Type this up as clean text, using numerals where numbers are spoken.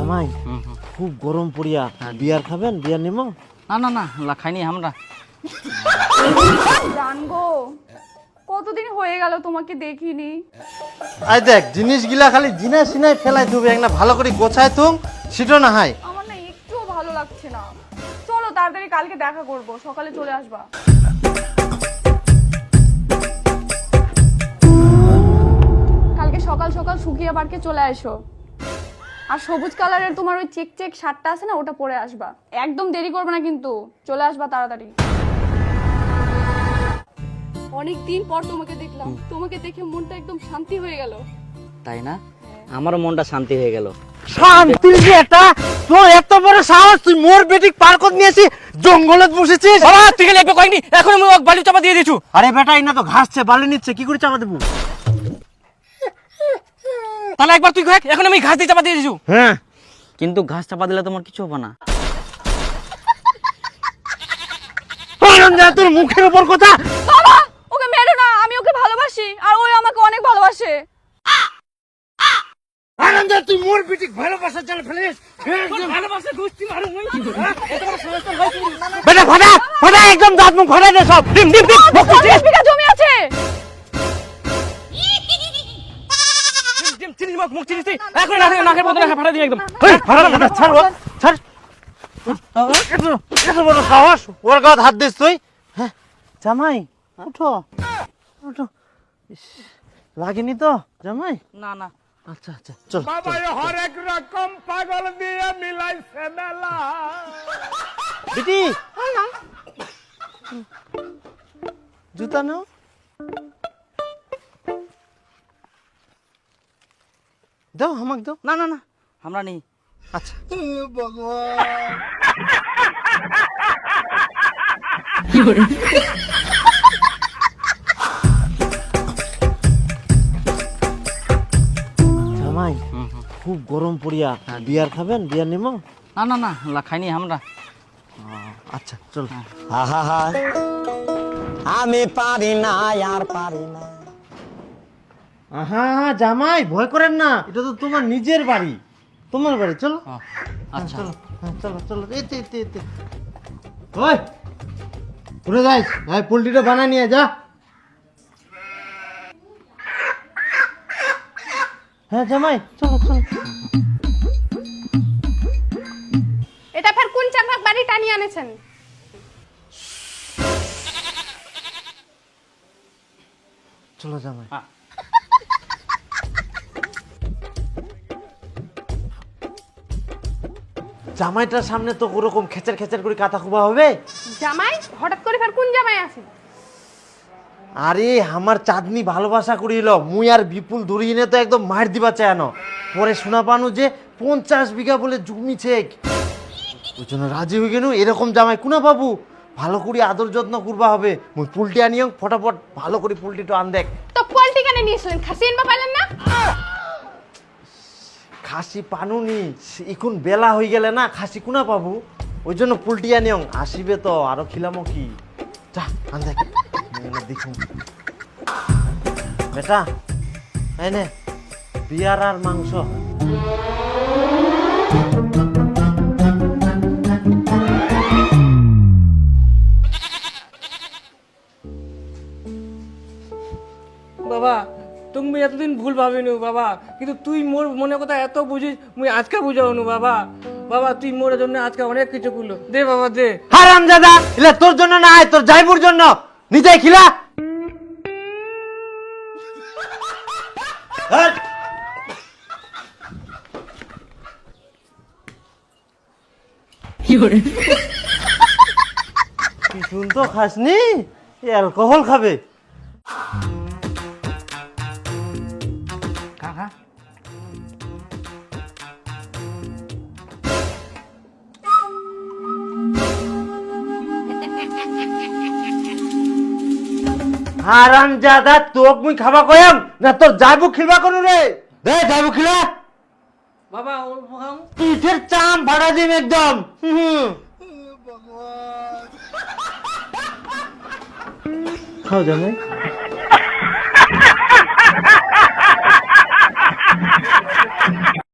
জামাই খুব গরম পড়িয়া বিয়ার খাবেন? বিয়ার নিমো? না না না খাইনি আমরা। জানগো কতদিন হয়ে গেল তোমাকে দেখিনি। আই দেখ জিনিসগুলা খালি জিনা সিনায় ফেলাই থুবে, একটা ভালো করে গোছায় তুম সেটা না হয়। আমার না একটুও ভালো লাগছে না। চলো তাড়াতাড়ি কালকে দেখা করব, সকালে চলে আসবা। কালকে সকাল সকাল শুকিয়া পার্কে চলে আসো। আর সবুজ কালারের তোমার ওই চেক চেক শার্টটা আছে না, ওটা পরে আসবা। একদম দেরি করবে না কিন্তু, চলে আসবা তাড়াতাড়ি। অনেকদিন পর তোমাকে দেখলাম, তোমাকে দেখে মনটা একদম শান্তি হয়ে গেল। তাই না? আমারও মনটা শান্তি হয়ে গেল। শান্তি যে এটা তোর এত বড় সাহস, তুই মোর বেটিক পার্কত নিয়েছি জঙ্গলত বসেছিস। বাবা তুই গেলে একবার কয়েকনি, এখন আমি বালি চাপা দিয়ে দিছু। আরে বেটা ইনা তো ঘাসছে বালি নিচ্ছে, কি করে চাপা দেবো? তাহলে একবার তুই কয়েক, এখন আমি ঘাস দিয়ে চাপা দিয়ে দিছু। হ্যাঁ কিন্তু ঘাস চাপা দিলে তোমার কিছু হবে না। তোর মুখের উপর কথা। বাবা ওকে মেরো না, আমি ওকে ভালোবাসি আর ওই আমাকে অনেক ভালোবাসে। আনন্দ তুই মোর বেটিক ভালোবাসা চাল ফেলিস। ভালোবাসা গোষ্ঠী মারু মই। বেটা ফাটা ফাটা একদম দাঁত মুখ ফাটাই দে সব। ডিম ডিম ডিম 40 বিঘা জমি আছে। চিনিস মুখ চিনিস তুই, এখন নাকের বদলে ফাটা দিই একদম। এই ফাটা ফাটা ছাড় ও ছাড়। এত বড় সাহস ওর গায়ে হাত দিস তুই? হ্যাঁ জামাই উঠো উঠো। ইস, লাগেনি তো জামাই? না না আচ্ছা আচ্ছা চল। বাবা হরেক রকম পাগল দিয়ে মিলাইছে মেলা। বেটি জুতা নাও। দাও আমাকে দাও। না না না আমরা নেই। আচ্ছা জামাই খুব গরম পড়িয়া বিয়ার খাবেন? বিয়ার নিমো? না না না খাইনি আমরা। আচ্ছা চল। আমি পারি না আর পারি না। আহা জামাই ভয় করেন না, এটা তো তোমার নিজের বাড়ি, তোমার বাড়ি। চলো আচ্ছা চলো চলো চলো। এতে এতে এতে ওই ঘুরে যাই, ভাই পোল্ট্রিটা বানায় নিয়ে যা। হ্যাঁ জামাই চলো চলো। এটা ফের কোন চাকরাক বাড়ি টানিয়ে আনেছেন? চলো জামাই। জামাইটার সামনে তো ওরকম খেচার খেচার করে কাতা খুবা হবে। জামাই হঠাৎ করে ফের কোন জামাই আছে? আরে আমার চাঁদনি ভালোবাসা করিল, মুই আর বিপুল ধরিয়ে তো একদম মার দিবা চায়ানো। পরে শোনা পানো যে 50 বিঘা বলে জমি ছেক, ওই জন্য রাজি হয়ে গেল। এরকম জামাই কুনা বাবু ভালো করে আদর যত্ন করবা হবে। মুই পুলটি আনিও ফটাফট ভালো করে পুলটিটা আন দেখ। তো পোল্ট্রি কেন নিয়েছিলেন? খাসি আনবা পাইলেন না? খাসি পানুনি, এখন বেলা হয়ে গেলে না খাসি কুনা পাবো, ওই জন্য পুলটি আনিও। আসিবে তো আরো খিলামো কি, যা আন দেখ দেখুন। বেটা এই নে বিয়ার আর মাংস। বাবা তুমি এতদিন ভুল ভাবিনু বাবা, কিন্তু তুই মোর মনে কথা এত বুঝিস, মুই আজকে বুঝাওনু বাবা। বাবা তুই মোর জন্য আজকে অনেক কিছু করলো, দে বাবা দে। হারাম দাদা এলা তোর জন্য না, তোর জাইবুর জন্য নিজে খিলা। পিছুন তো খাসনি, অ্যালকোহল খাবে। কাকা হারাম দাদা তোক মুই খাবা কয়াম না তোর জাইবু খিলবা করু রে। দে জাইবু খিলা। বাবা ও খাও। পিঠের চাম ভাড়া দিম একদম। খাও জামাই।